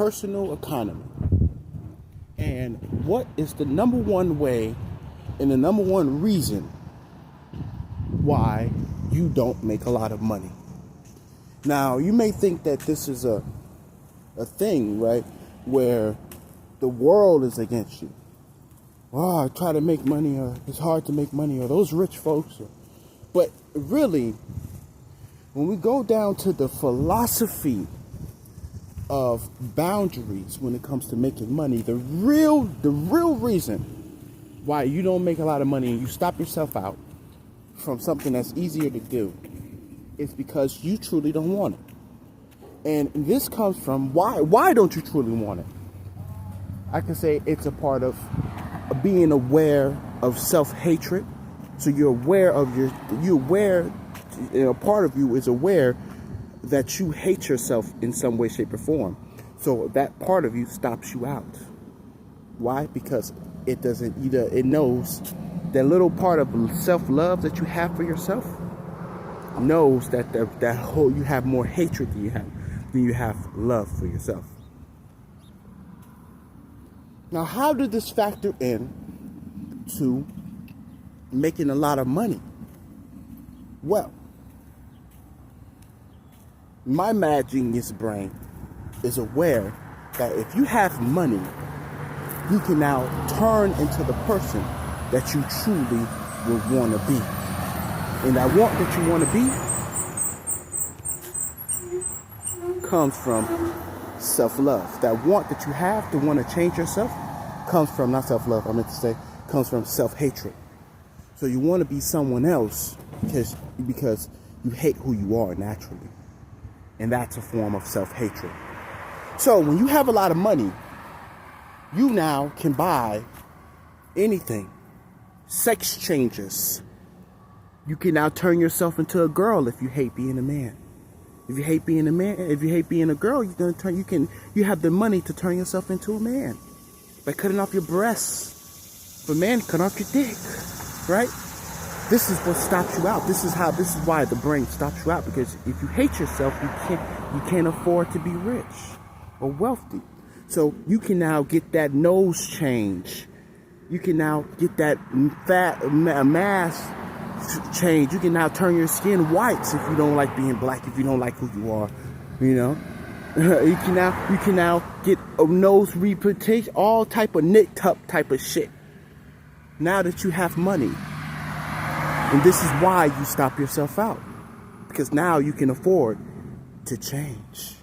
personal economy. And what is the number one way and the number one reason why you don't make a lot of money? Now, you may think that this is a thing, right, where the world is against you. Oh, I try to make money, or it's hard to make money, or those rich folks. But really, when we go down to the philosophy of boundaries when it comes to making money, the real reason why you don't make a lot of money and you stop yourself out from something that's easier to do is because you truly don't want it. And this comes from why don't you truly want it? I can say it's a part of being aware of self-hatred. So you're aware of part of you is aware that you hate yourself in some way, shape, or form. So that part of you stops you out. Why? Because it knows that little part of self-love that you have for yourself knows that you have more hatred than you have love for yourself. Now, how did this factor in to making a lot of money? Well, my mad genius brain is aware that if you have money, you can now turn into the person that you truly would want to be. And that want that you want to be comes from self-love. That want that you have to want to change yourself comes from, not self-love, I meant to say, comes from self-hatred. So you want to be someone else because you hate who you are naturally. And that's a form of self-hatred. So when you have a lot of money, you now can buy anything. Sex changes. You can now turn yourself into a girl if you hate being a man. If you hate being a man, if you hate being a girl, you have the money to turn yourself into a man by cutting off your breasts. For men, cut off your dick, right? This is what stops you out. This is why the brain stops you out, because if you hate yourself, you can't afford to be rich or wealthy. So you can now get that nose change. You can now get that mass change. You can now turn your skin white if you don't like being black, if you don't like who you are, you know. You can now get a nose replantation, all type of type of shit. Now that you have money. And this is why you stop yourself out. Because now you can afford to change.